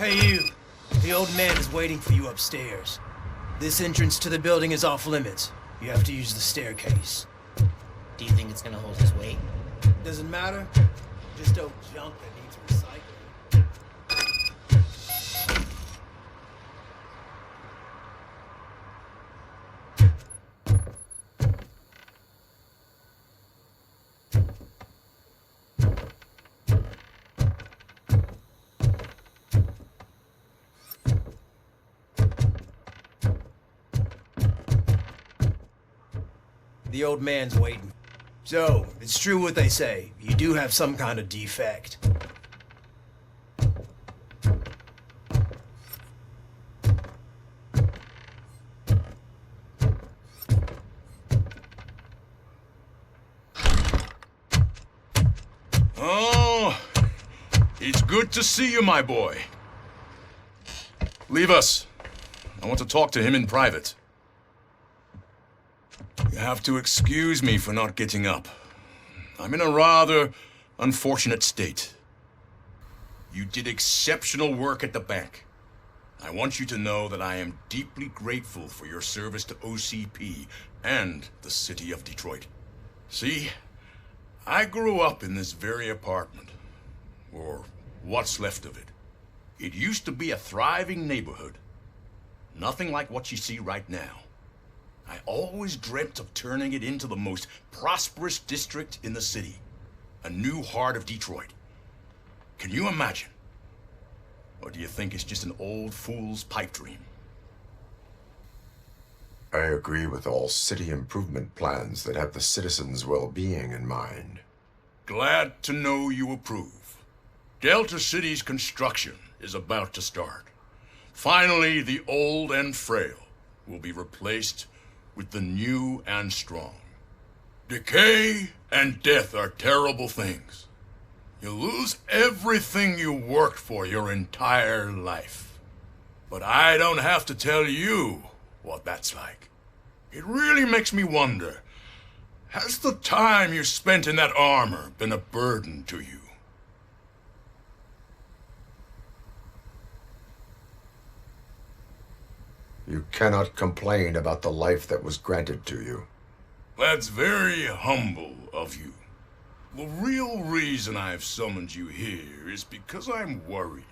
Hey you, the old man is waiting for you upstairs. This entrance to the building is off limits. You have to use the staircase. Do you think it's gonna hold his weight? Doesn't matter. Just old junk that needs recycling. The old man's waiting. So, it's true what they say. You do have some kind of defect. Oh, it's good to see you, my boy. Leave us. I want to talk to him in private. You have to excuse me for not getting up. I'm in a rather unfortunate state. You did exceptional work at the bank. I want you to know that I am deeply grateful for your service to OCP and the city of Detroit. See, I grew up in this very apartment, or what's left of it. It used to be a thriving neighborhood. Nothing like what you see right now. I always dreamt of turning it into the most prosperous district in the city. A new heart of Detroit. Can you imagine? Or do you think it's just an old fool's pipe dream? I agree with all city improvement plans that have the citizens' well-being in mind. Glad to know you approve. Delta City's construction is about to start. Finally, the old and frail will be replaced with the new and strong. Decay and death are terrible things. You lose everything you worked for your entire life. But I don't have to tell you what that's like. It really makes me wonder, has the time you spent in that armor been a burden to you? You cannot complain about the life that was granted to you. That's very humble of you. The real reason I've summoned you here is because I'm worried.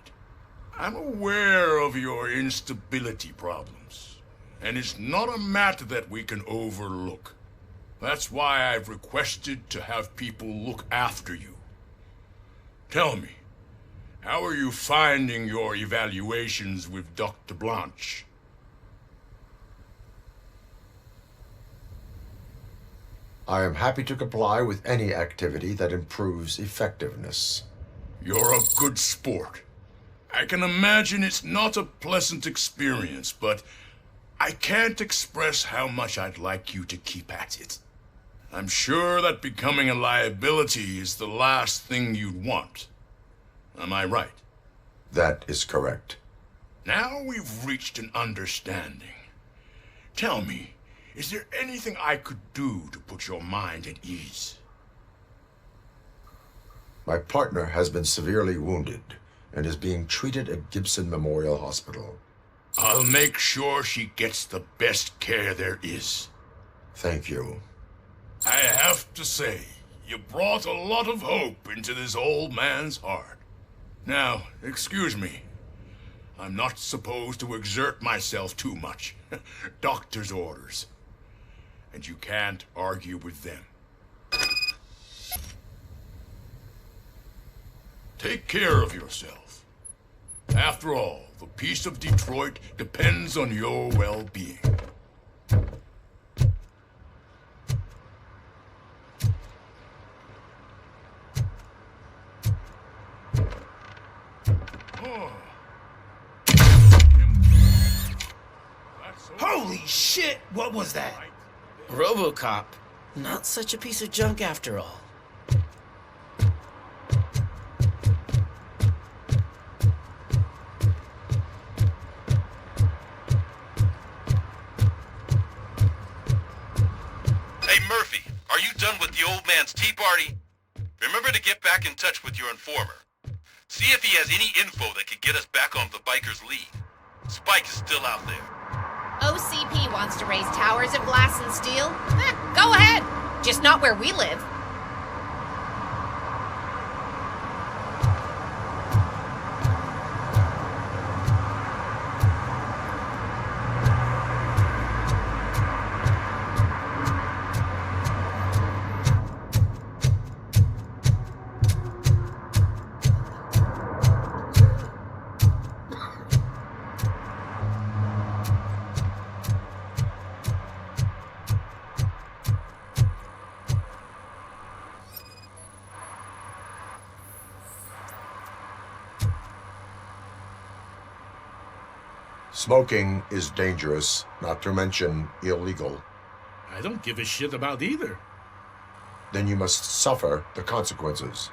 I'm aware of your instability problems, and it's not a matter that we can overlook. That's why I've requested to have people look after you. Tell me, how are you finding your evaluations with Dr. Blanche? I am happy to comply with any activity that improves effectiveness. You're a good sport. I can imagine it's not a pleasant experience, but I can't express how much I'd like you to keep at it. I'm sure that becoming a liability is the last thing you'd want. Am I right? That is correct. Now we've reached an understanding. Tell me, is there anything I could do to put your mind at ease? My partner has been severely wounded and is being treated at Gibson Memorial Hospital. I'll make sure she gets the best care there is. Thank you. I have to say, you brought a lot of hope into this old man's heart. Now, excuse me. I'm not supposed to exert myself too much. Doctor's orders. And you can't argue with them. Take care of yourself. After all, the peace of Detroit depends on your well-being. Holy shit! What was that? RoboCop. Not such a piece of junk after all. Hey Murphy, are you done with the old man's tea party? Remember to get back in touch with your informer. See if he has any info that could get us back on the biker's lead. Spike is still out there. OCP wants to raise towers of glass and steel? Go ahead. Just not where we live. Smoking is dangerous, not to mention illegal. I don't give a shit about either. Then you must suffer the consequences.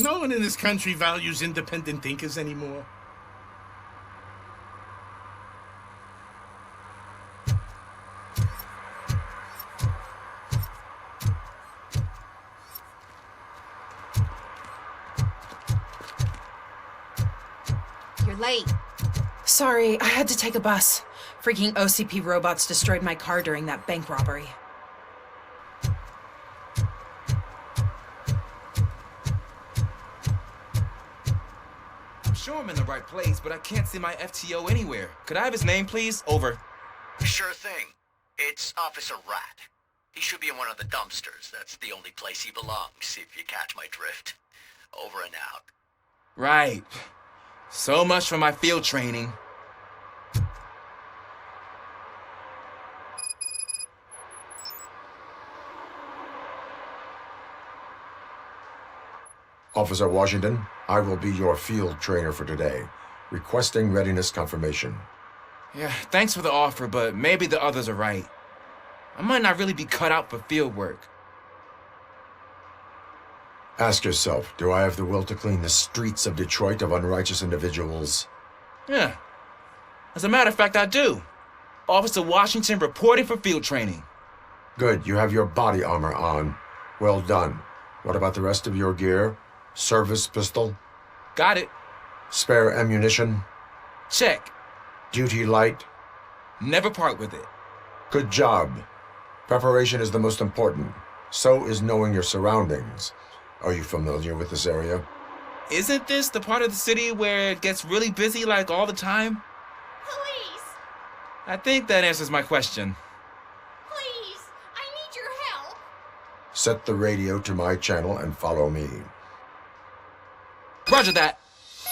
No one in this country values independent thinkers anymore. You're late. Sorry, I had to take a bus. Freaking OCP robots destroyed my car during that bank robbery. I'm sure I'm in the right place, but I can't see my FTO anywhere. Could I have his name, please? Over. Sure thing. It's Officer Rat. He should be in one of the dumpsters. That's the only place he belongs, if you catch my drift. Over and out. Right. So much for my field training. Officer Washington, I will be your field trainer for today. Requesting readiness confirmation. Yeah, thanks for the offer, but maybe the others are right. I might not really be cut out for field work. Ask yourself, do I have the will to clean the streets of Detroit of unrighteous individuals? Yeah. As a matter of fact, I do. Officer Washington reporting for field training. Good, you have your body armor on. Well done. What about the rest of your gear? Service pistol? Got it. Spare ammunition? Check. Duty light? Never part with it. Good job. Preparation is the most important. So is knowing your surroundings. Are you familiar with this area? Isn't this the part of the city where it gets really busy like all the time? Police! I think that answers my question. Please! I need your help! Set the radio to my channel and follow me. Roger that.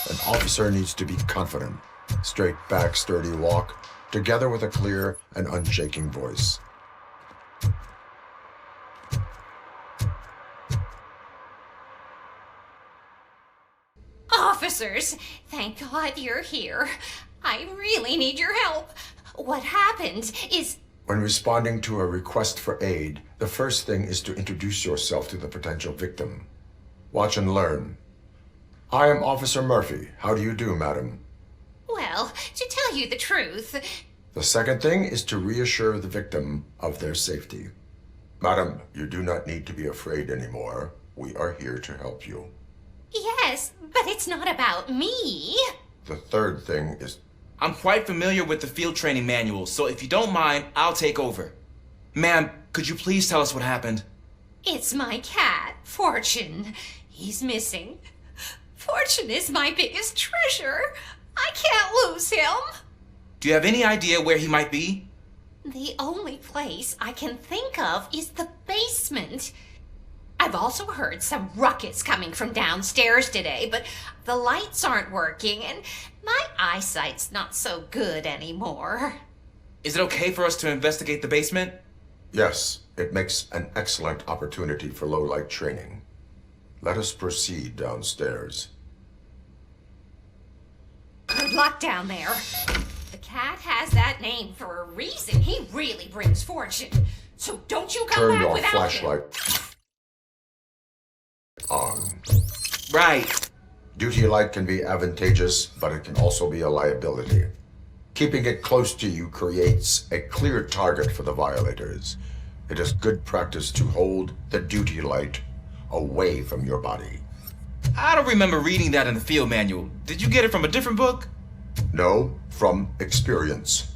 An officer needs to be confident. Straight back, sturdy walk, together with a clear and unshaking voice. Officers, thank God you're here. I really need your help. What happened is... When responding to a request for aid, the first thing is to introduce yourself to the potential victim. Watch and learn. I am Officer Murphy. How do you do, madam? Well, to tell you the truth... The second thing is to reassure the victim of their safety. Madam, you do not need to be afraid anymore. We are here to help you. Yes, but it's not about me. The third thing is... I'm quite familiar with the field training manual, so if you don't mind, I'll take over. Ma'am, could you please tell us what happened? It's my cat, Fortune. He's missing. Fortune is my biggest treasure. I can't lose him. Do you have any idea where he might be? The only place I can think of is the basement. I've also heard some ruckus coming from downstairs today, but the lights aren't working and my eyesight's not so good anymore. Is it okay for us to investigate the basement? Yes, it makes an excellent opportunity for low-light training. Let us proceed downstairs. Good luck down there. The cat has that name for a reason. He really brings fortune. So don't you come Turn back your without flashlight him. on. Right. Duty light can be advantageous, but it can also be a liability. Keeping it close to you creates a clear target for the violators. It is good practice to hold the duty light away from your body. I don't remember reading that in the field manual. Did you get it from a different book? No, from experience.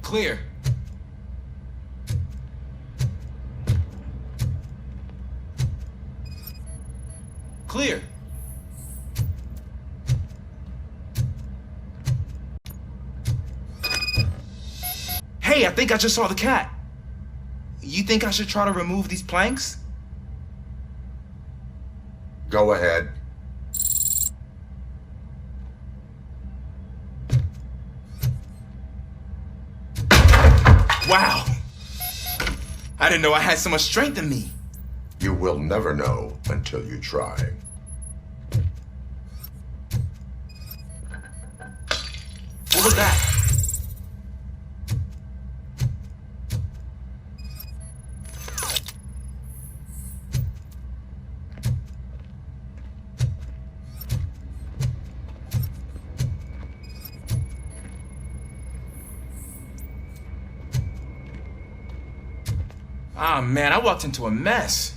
Clear. Clear. Hey, I think I just saw the cat. You think I should try to remove these planks? Go ahead. Wow. I didn't know I had so much strength in me. You will never know until you try. What was that? Ah, man, I walked into a mess.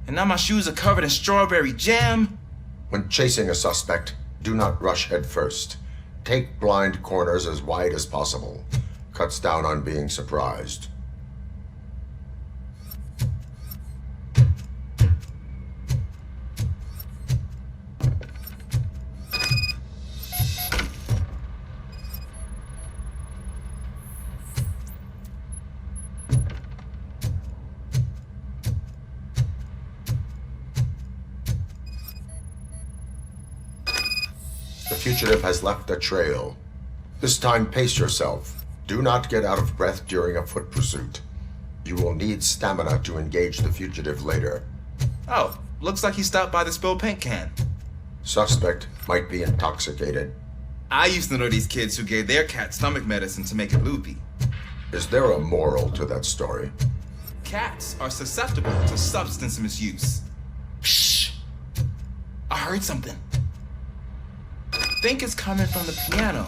And now my shoes are covered in strawberry jam. When chasing a suspect, do not rush head first. Take blind corners as wide as possible. Cuts down on being surprised. The fugitive has left a trail. This time, pace yourself. Do not get out of breath during a foot pursuit. You will need stamina to engage the fugitive later. Oh, looks like he stopped by the spilled paint can. Suspect might be intoxicated. I used to know these kids who gave their cat stomach medicine to make it loopy. Is there a moral to that story? Cats are susceptible to substance misuse. Shh! I heard something. Think it's coming from the piano.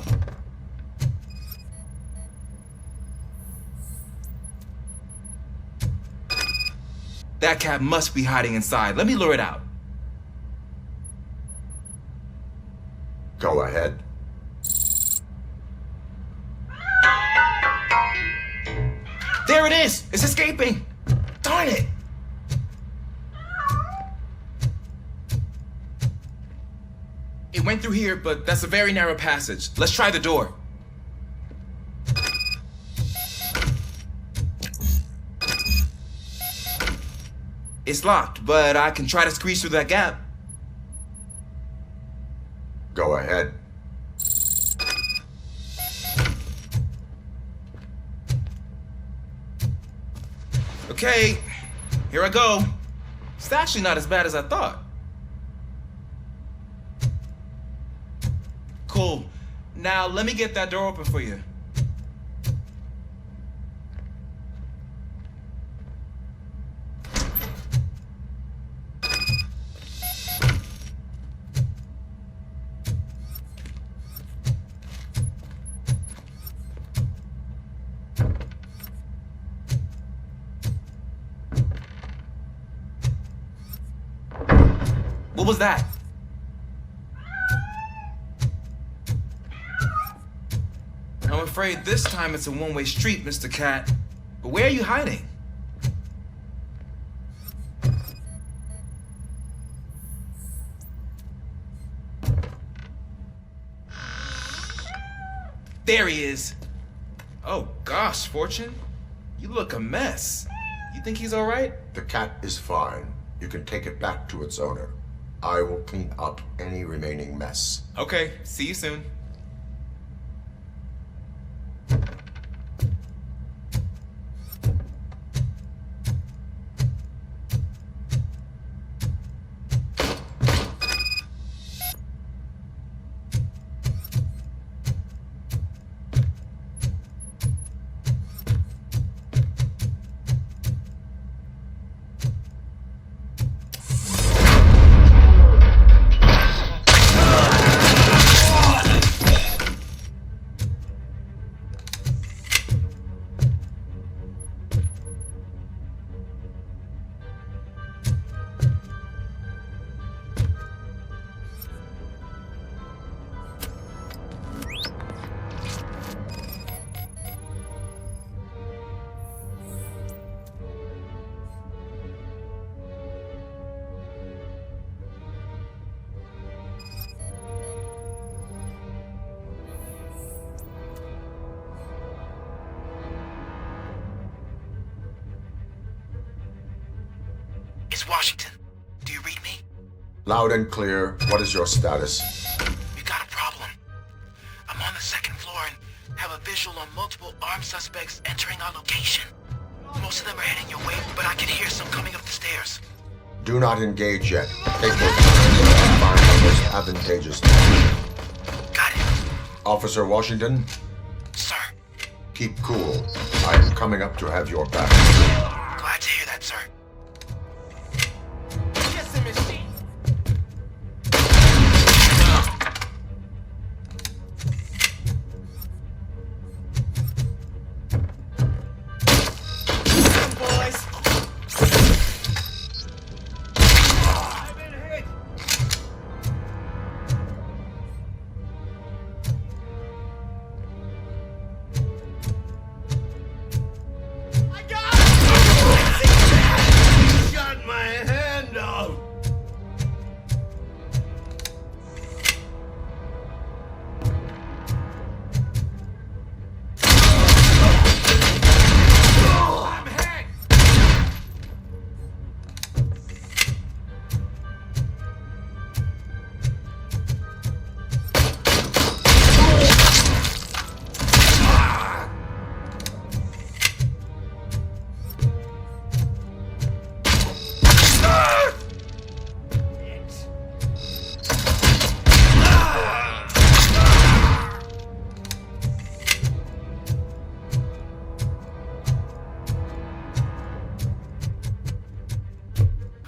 That cat must be hiding inside. Let me lure it out. Go ahead. There it is! It's escaping! Darn it! It went through here, but that's a very narrow passage. Let's try the door. It's locked, but I can try to squeeze through that gap. Go ahead. Okay, here I go. It's actually not as bad as I thought. Cool. Now let me get that door open for you. What was that? I'm afraid this time it's a one-way street, Mr. Cat. But where are you hiding? There he is. Oh gosh, Fortune. You look a mess. You think he's all right? The cat is fine. You can take it back to its owner. I will clean up any remaining mess. Okay, see you soon. Washington. Do you read me? Loud and clear. What is your status? We got a problem. I'm on the second floor and have a visual on multiple armed suspects entering our location. Most of them are heading your way, but I can hear some coming up the stairs. Do not engage yet. Take your time and find the most advantageous. Got it. Officer Washington, Sir. keep cool. I am coming up to have your back. Glad to hear that, sir.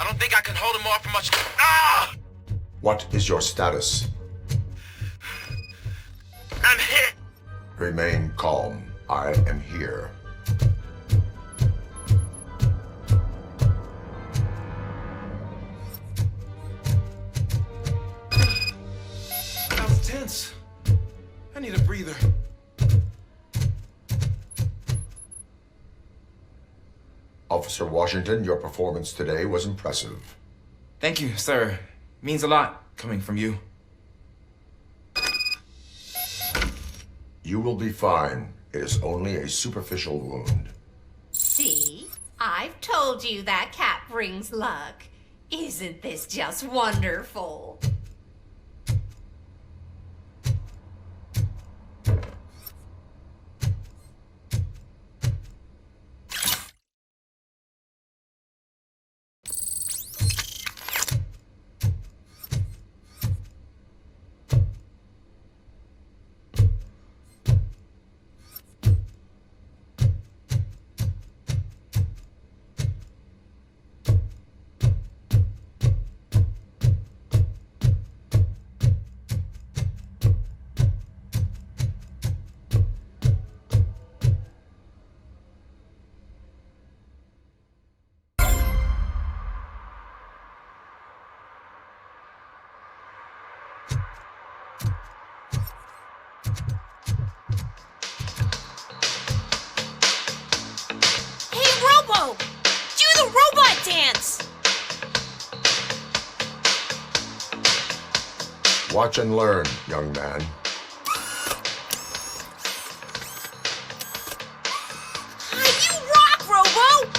I don't think I can hold him off for much. Ah! What is your status? I'm hit. Remain calm. I am here. That was tense. I need a breather. Officer Washington, your performance today was impressive. Thank you, sir. Means a lot coming from you. You will be fine. It is only a superficial wound. See? I've told you that cap brings luck. Isn't this just wonderful? Do the robot dance! Watch and learn, young man. You rock, Robo!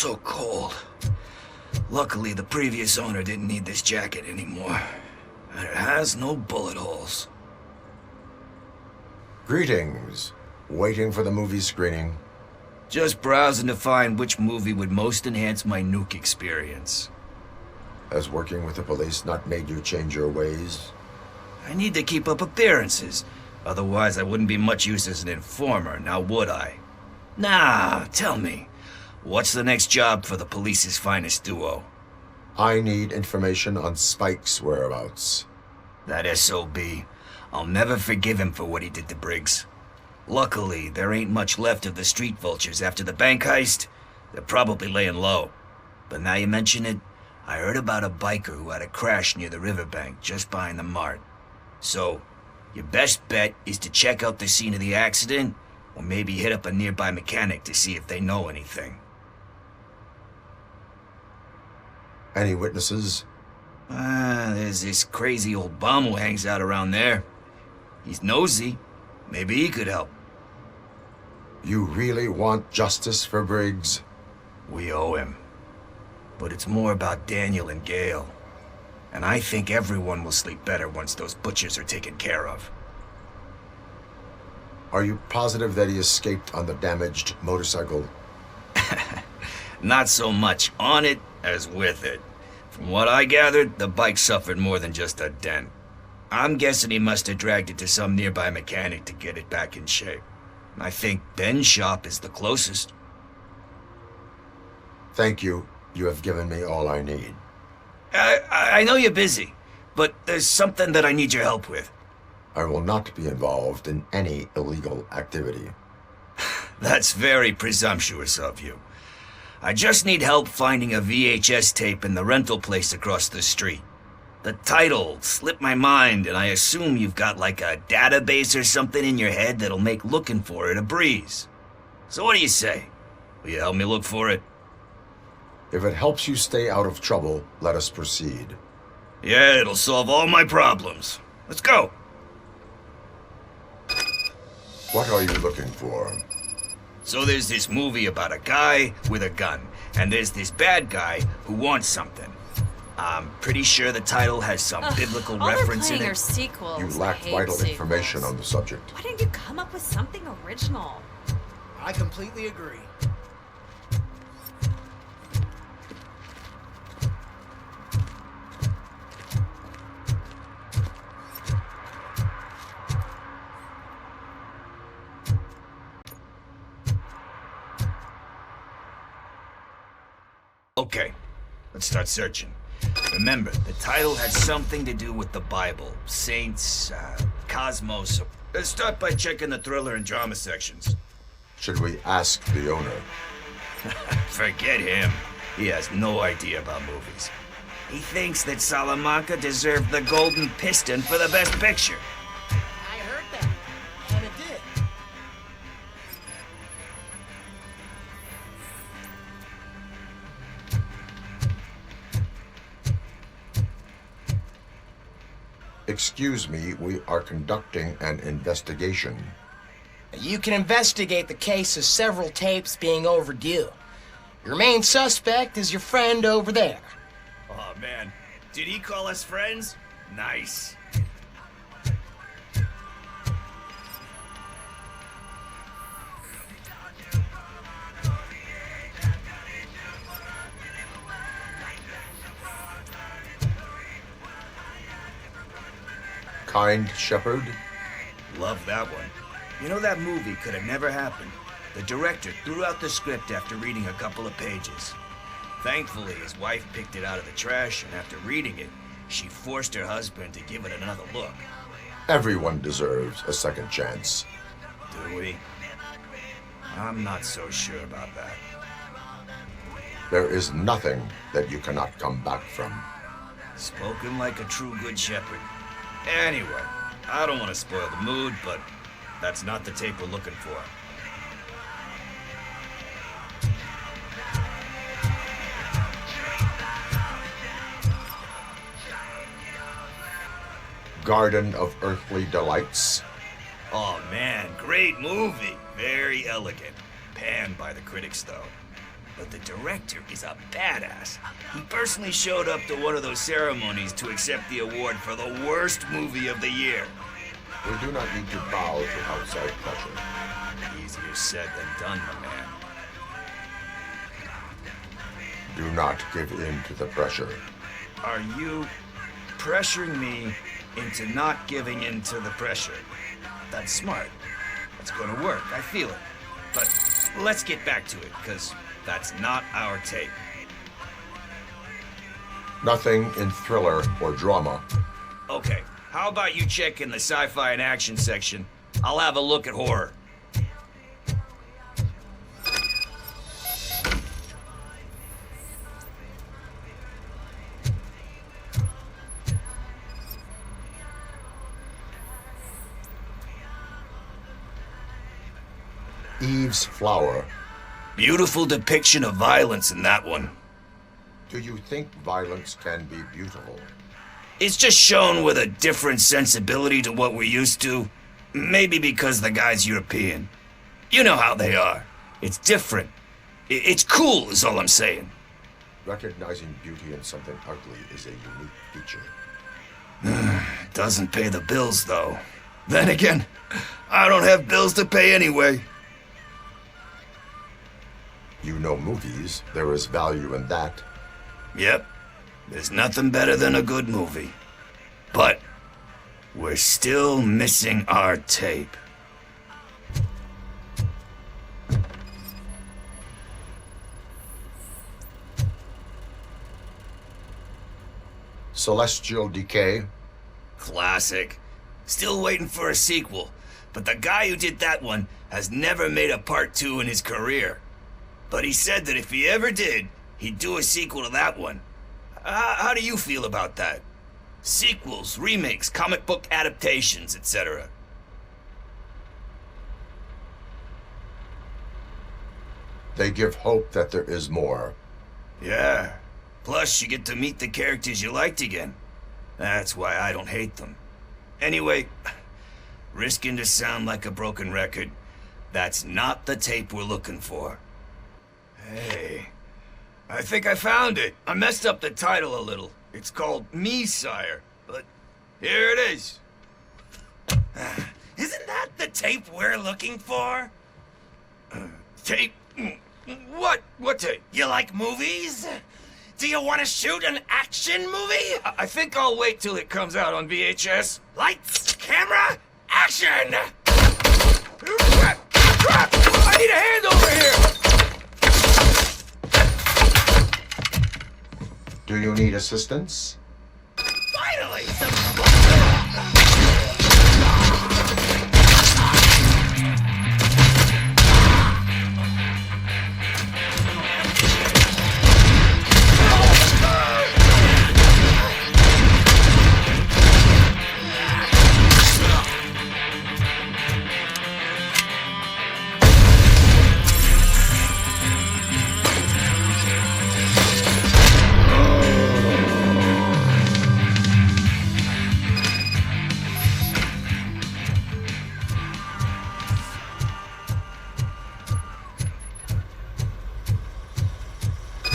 so cold. Luckily, the previous owner didn't need this jacket anymore. And it has no bullet holes. Greetings. Waiting for the movie screening. Just browsing to find which movie would most enhance my nuke experience. Has working with the police not made you change your ways? I need to keep up appearances. Otherwise, I wouldn't be much use as an informer, now would I? Nah, tell me. What's the next job for the police's finest duo? I need information on Spike's whereabouts. That SOB. I'll never forgive him for what he did to Briggs. Luckily, there ain't much left of the street vultures after the bank heist. They're probably laying low. But now you mention it, I heard about a biker who had a crash near the riverbank just behind the mart. So, your best bet is to check out the scene of the accident, or maybe hit up a nearby mechanic to see if they know anything. Any witnesses? There's this crazy old bum who hangs out around there. He's nosy. Maybe he could help. You really want justice for Briggs? We owe him. But it's more about Daniel and Gale. And I think everyone will sleep better once those butchers are taken care of. Are you positive that he escaped on the damaged motorcycle? Not so much on it as with it. From what I gathered, the bike suffered more than just a dent. I'm guessing he must have dragged it to some nearby mechanic to get it back in shape. I think Ben's shop is the closest. Thank you. You have given me all I need. I know you're busy, but there's something that I need your help with. I will not be involved in any illegal activity. That's very presumptuous of you. I just need help finding a VHS tape in the rental place across the street. The title slipped my mind, and I assume you've got like a database or something in your head that'll make looking for it a breeze. So what do you say? Will you help me look for it? If it helps you stay out of trouble, let us proceed. Yeah, it'll solve all my problems. Let's go. What are you looking for? So there's this movie about a guy with a gun, and there's this bad guy who wants something. I'm pretty sure the title has some biblical reference in it. Are sequels. You lack vital information on the subject. Why didn't you come up with something original? I completely agree. Okay, let's start searching. Remember, the title has something to do with the Bible, saints, cosmos. Let's start by checking the thriller and drama sections. Should we ask the owner? Forget him. He has no idea about movies. He thinks that Salamanca deserved the Golden Piston for the Best Picture. I heard that, and it did. Excuse me, we are conducting an investigation. You can investigate the case of several tapes being overdue. Your main suspect is your friend over there. Oh, man. Did he call us friends? Nice. Kind Shepherd? Love that one. You know, that movie could have never happened. The director threw out the script after reading a couple of pages. Thankfully, his wife picked it out of the trash, and after reading it, she forced her husband to give it another look. Everyone deserves a second chance. Do we? I'm not so sure about that. There is nothing that you cannot come back from. Spoken like a true good shepherd. Anyway, I don't want to spoil the mood, but that's not the tape we're looking for. Garden of Earthly Delights. Oh man, great movie. Very elegant. Panned by the critics, though. but the director is a badass. He personally showed up to one of those ceremonies to accept the award for the worst movie of the year. We do not need to bow to outside pressure. Easier said than done, my man. Do not give in to the pressure. Are you pressuring me into not giving in to the pressure? That's smart. That's gonna work, I feel it. But let's get back to it, because that's not our tape. Nothing in thriller or drama. Okay, how about you check in the sci-fi and action section? I'll have a look at horror. Eve's Flower. Beautiful depiction of violence in that one. Do you think violence can be beautiful? It's just shown with a different sensibility to what we're used to. Maybe because the guy's European. You know how they are. It's different. It's cool is all I'm saying. Recognizing beauty in something ugly is a unique feature. Doesn't pay the bills, though. Then again, I don't have bills to pay anyway. You know movies. There is value in that. Yep. There's nothing better than a good movie. But we're still missing our tape. Celestial Decay. Classic. Still waiting for a sequel. But the guy who did that one has never made a part 2 in his career. But he said that if he ever did, he'd do a sequel to that one. How do you feel about that? Sequels, remakes, comic book adaptations, etc. They give hope that there is more. Yeah. Plus, you get to meet the characters you liked again. That's why I don't hate them. Anyway, risking to sound like a broken record, that's not the tape we're looking for. Hey, I think I found it. I messed up the title a little. It's called Me, Sire, but here it is. Isn't that the tape we're looking for? Tape? What? What tape? You like movies? Do you want to shoot an action movie? I think I'll wait till it comes out on VHS. Lights, camera, action! I need a hand over here! Do you need assistance? Finally!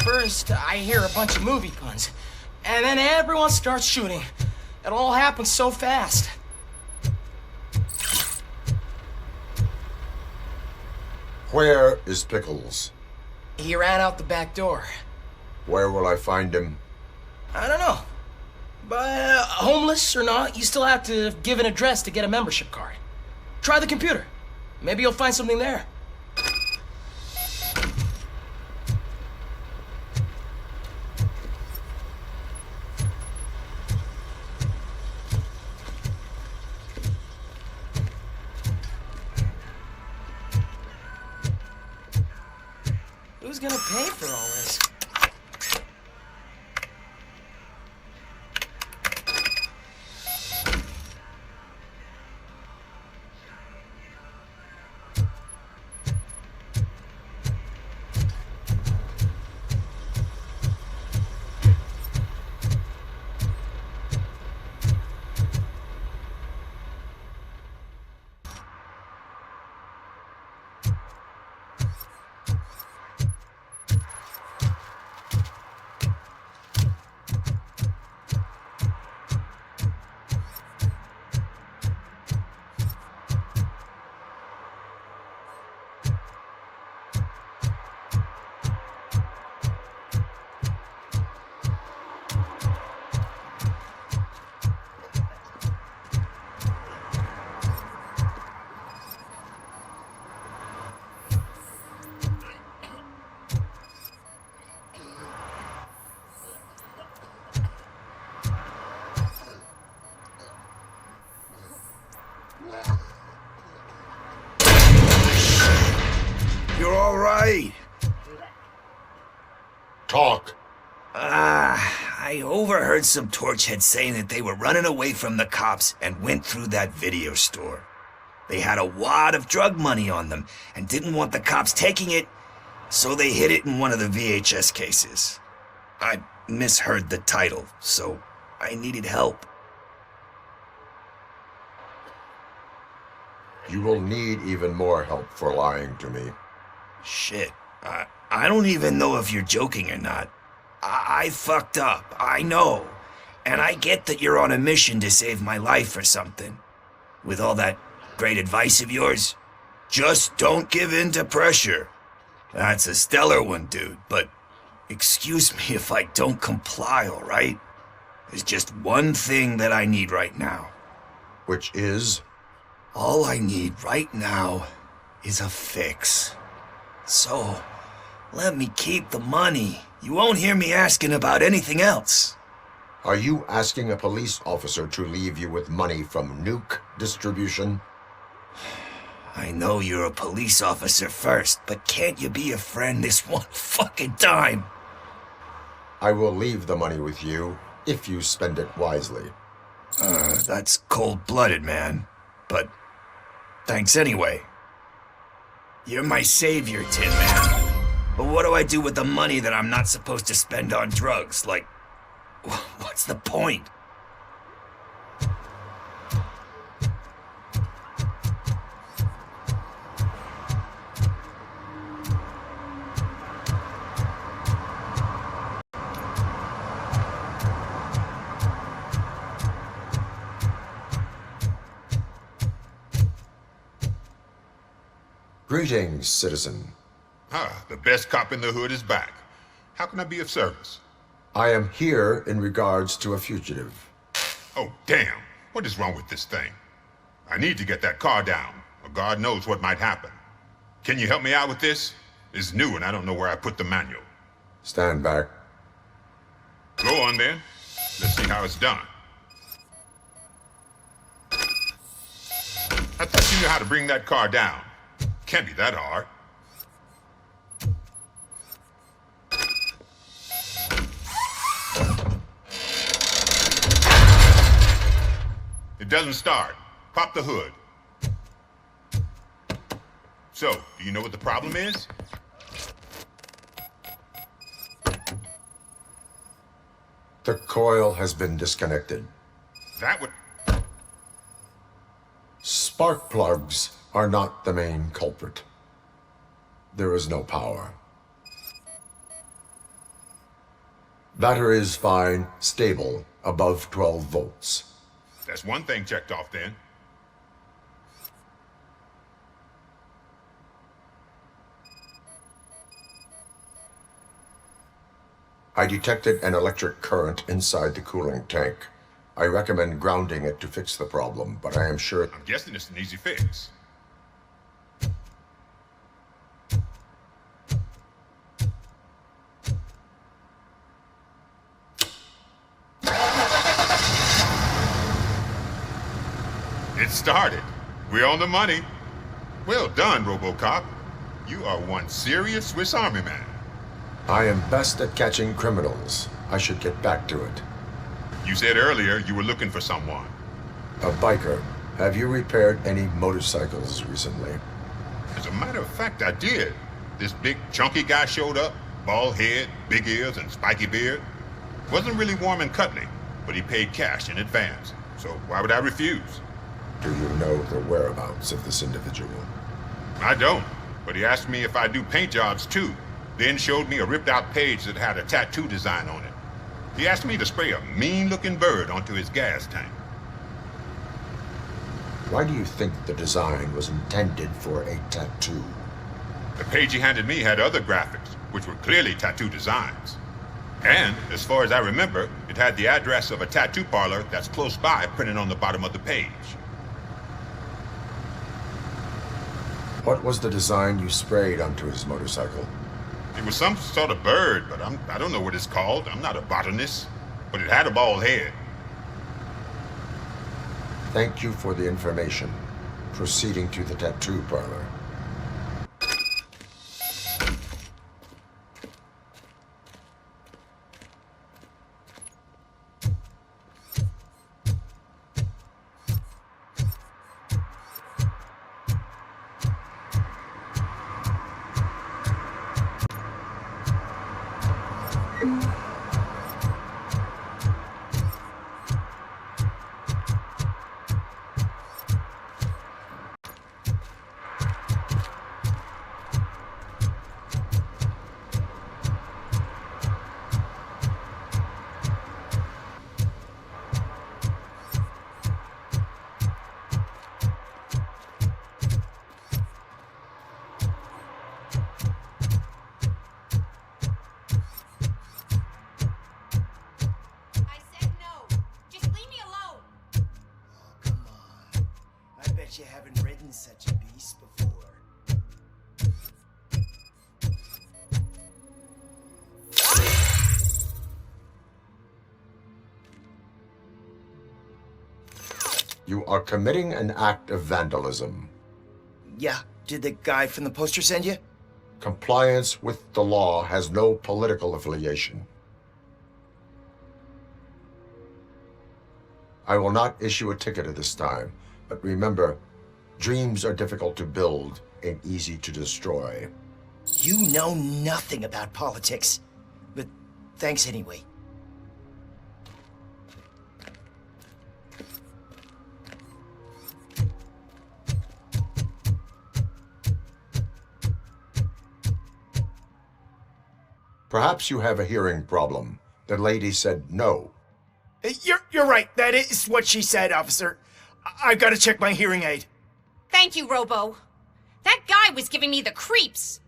First, I hear a bunch of movie puns, and then everyone starts shooting. It all happens so fast. Where is Pickles? He ran out the back door. Where will I find him? I don't know. But homeless or not, you still have to give an address to get a membership card. Try the computer. Maybe you'll find something there. Who's gonna pay for all this? I overheard some torchheads saying that they were running away from the cops and went through that video store. They had a wad of drug money on them and didn't want the cops taking it, so they hid it in one of the VHS cases. I misheard the title, so I needed help. You will need even more help for lying to me. Shit, I don't even know if you're joking or not. I fucked up, I know. And I get that you're on a mission to save my life or something. With all that great advice of yours, just don't give in to pressure. That's a stellar one, dude, but excuse me if I don't comply, all right? There's just one thing that I need right now. Which is? All I need right now is a fix. So, let me keep the money. You won't hear me asking about anything else. Are you asking a police officer to leave you with money from nuke distribution? I know you're a police officer first, but can't you be a friend this one fucking time? I will leave the money with you if you spend it wisely. That's cold-blooded, man. But thanks anyway. You're my savior, Tin Man. But what do I do with the money that I'm not supposed to spend on drugs? Like, what's the point? Greetings, citizen. Ah, the best cop in the hood is back. How can I be of service? I am here in regards to a fugitive. Oh, damn. What is wrong with this thing? I need to get that car down, or God knows what might happen. Can you help me out with this? It's new and I don't know where I put the manual. Stand back. Go on then. Let's see how it's done. I thought you knew how to bring that car down. Can't be that hard. It doesn't start. Pop the hood. So, do you know what the problem is? The coil has been disconnected. That would... Spark plugs are not the main culprit. There is no power. Battery is fine, stable, above 12 volts. That's one thing checked off then. I detected an electric current inside the cooling tank. I recommend grounding it to fix the problem, but I am sure... I'm guessing it's an easy fix. It started. We're on the money. Well done, RoboCop. You are one serious Swiss Army man. I am best at catching criminals. I should get back to it. You said earlier you were looking for someone. A biker. Have you repaired any motorcycles recently? As a matter of fact, I did. This big, chunky guy showed up. Bald head, big ears, and spiky beard. Wasn't really warm and cuddly, but he paid cash in advance. So why would I refuse? Do you know the whereabouts of this individual? I don't, but he asked me if I do paint jobs too, then showed me a ripped-out page that had a tattoo design on it. He asked me to spray a mean-looking bird onto his gas tank. Why do you think the design was intended for a tattoo? The page he handed me had other graphics, which were clearly tattoo designs. And, as far as I remember, it had the address of a tattoo parlor that's close by printed on the bottom of the page. What was the design you sprayed onto his motorcycle? It was some sort of bird, but I don't know what it's called. I'm not a botanist. But it had a bald head. Thank you for the information. Proceeding to the tattoo parlor. You are committing an act of vandalism. Yeah, did the guy from the poster send you? Compliance with the law has no political affiliation. I will not issue a ticket at this time, but remember, dreams are difficult to build and easy to destroy. You know nothing about politics, but thanks anyway. Perhaps you have a hearing problem. The lady said no. You're right. That is what she said, officer. I've got to check my hearing aid. Thank you, Robo. That guy was giving me the creeps.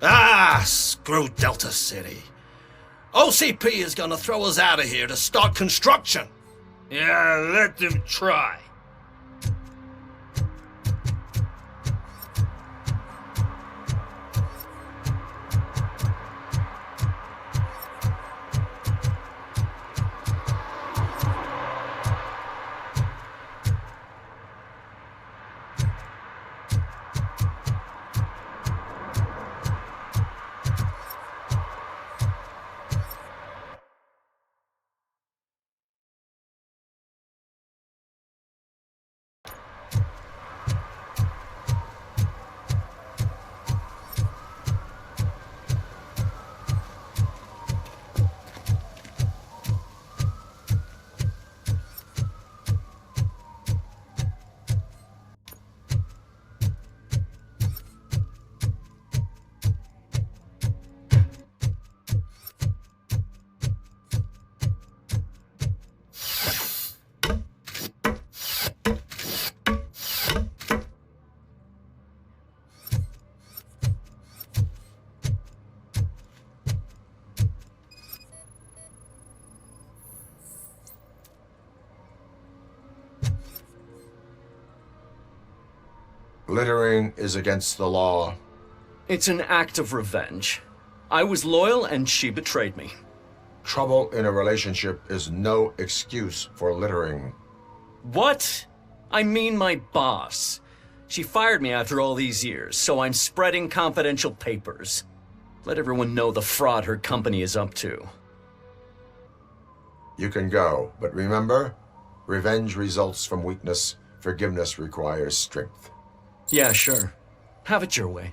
Ah, screw Delta City. OCP is gonna throw us out of here to start construction. Yeah, let them try. Littering is against the law. It's an act of revenge. I was loyal and she betrayed me. Trouble in a relationship is no excuse for littering. What? I mean my boss. She fired me after all these years, so I'm spreading confidential papers. Let everyone know the fraud her company is up to. You can go, but remember, revenge results from weakness. Forgiveness requires strength. Yeah, sure. Have it your way.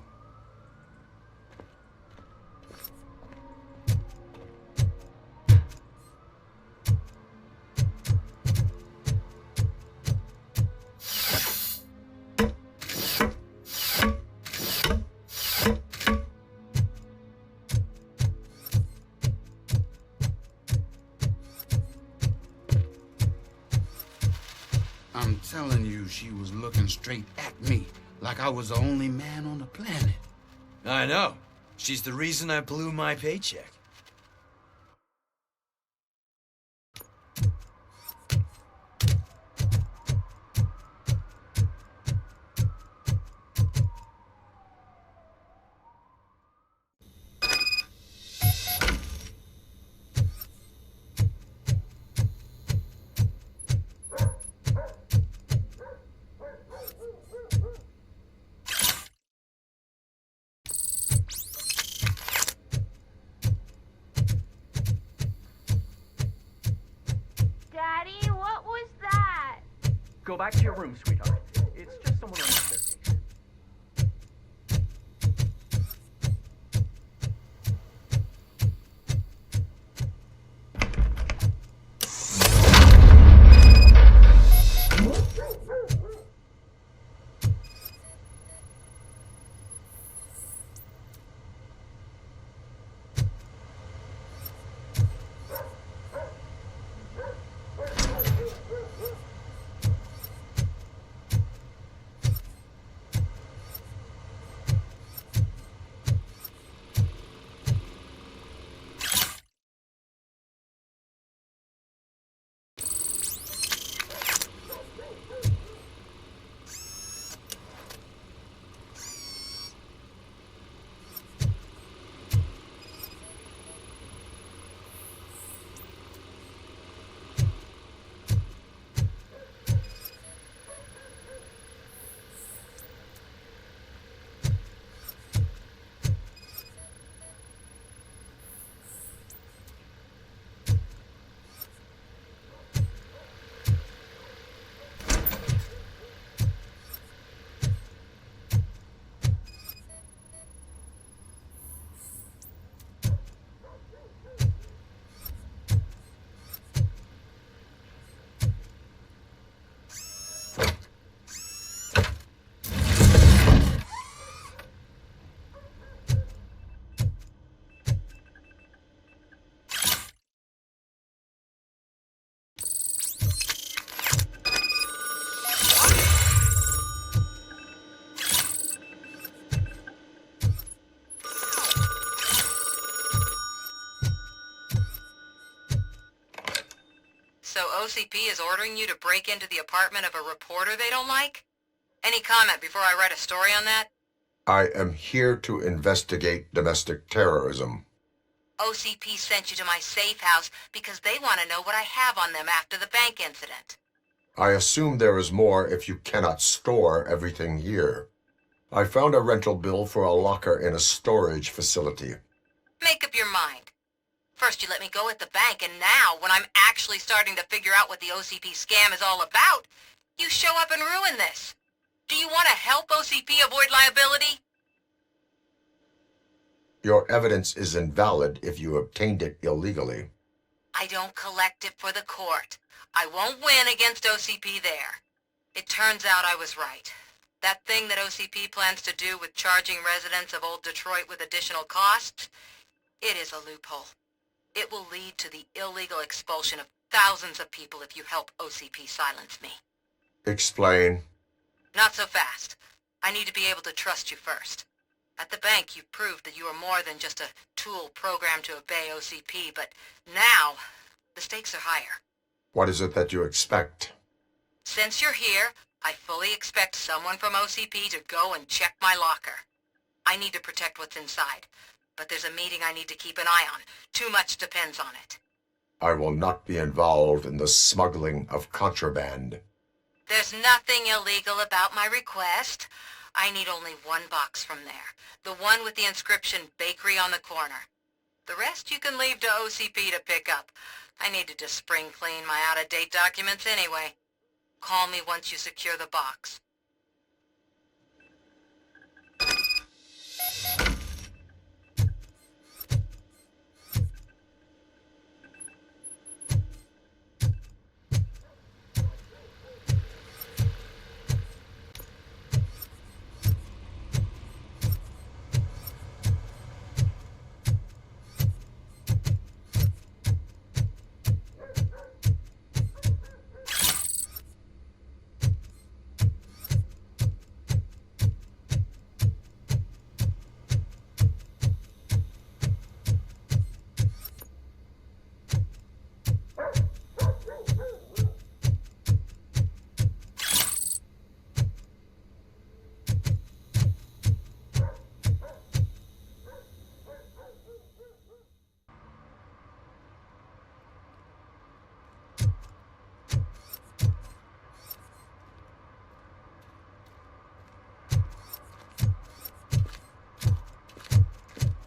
I'm telling you, she was looking straight at me, like I was the only man on the planet. I know. She's the reason I blew my paycheck. Go back to your room, sweetheart. It's just someone on the staircase. OCP is ordering you to break into the apartment of a reporter they don't like? Any comment before I write a story on that? I am here to investigate domestic terrorism. OCP sent you to my safe house because they want to know what I have on them after the bank incident. I assume there is more if you cannot store everything here. I found a rental bill for a locker in a storage facility. Make up your mind. First you let me go at the bank, and now, when I'm actually starting to figure out what the OCP scam is all about, you show up and ruin this. Do you want to help OCP avoid liability? Your evidence is invalid if you obtained it illegally. I don't collect it for the court. I won't win against OCP there. It turns out I was right. That thing that OCP plans to do with charging residents of Old Detroit with additional costs, it is a loophole. It will lead to the illegal expulsion of thousands of people if you help OCP silence me. Explain. Not so fast. I need to be able to trust you first. At the bank, you proved that you are more than just a tool programmed to obey OCP, but now, the stakes are higher. What is it that you expect? Since you're here, I fully expect someone from OCP to go and check my locker. I need to protect what's inside, but there's a meeting I need to keep an eye on. Too much depends on it. I will not be involved in the smuggling of contraband. There's nothing illegal about my request. I need only one box from there. The one with the inscription Bakery on the corner. The rest you can leave to OCP to pick up. I needed to spring clean my out-of-date documents anyway. Call me once you secure the box.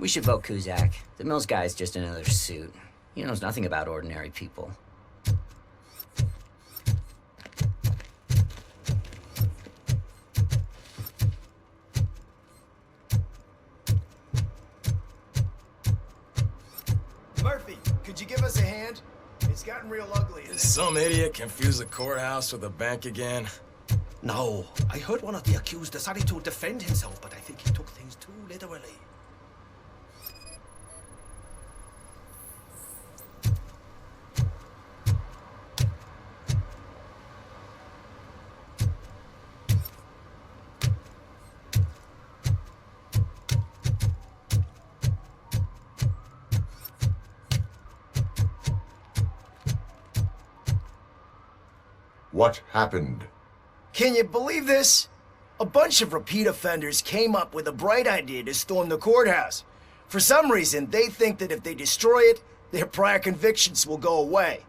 We should vote Kuzak. The Mills guy's just another suit. He knows nothing about ordinary people. Murphy, could you give us a hand? It's gotten real ugly. Did some idiot confuse the courthouse with a bank again? No, I heard one of the accused decided to defend himself, but I think he took things too literally. What happened? Can you believe this? A bunch of repeat offenders came up with a bright idea to storm the courthouse. For some reason, they think that if they destroy it, their prior convictions will go away.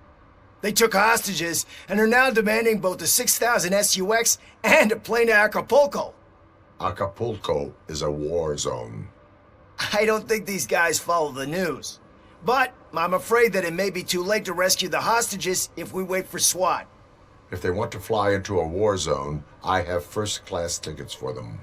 They took hostages and are now demanding both a 6,000 SUX and a plane to Acapulco. Acapulco is a war zone. I don't think these guys follow the news. But I'm afraid that it may be too late to rescue the hostages if we wait for SWAT. If they want to fly into a war zone, I have first-class tickets for them.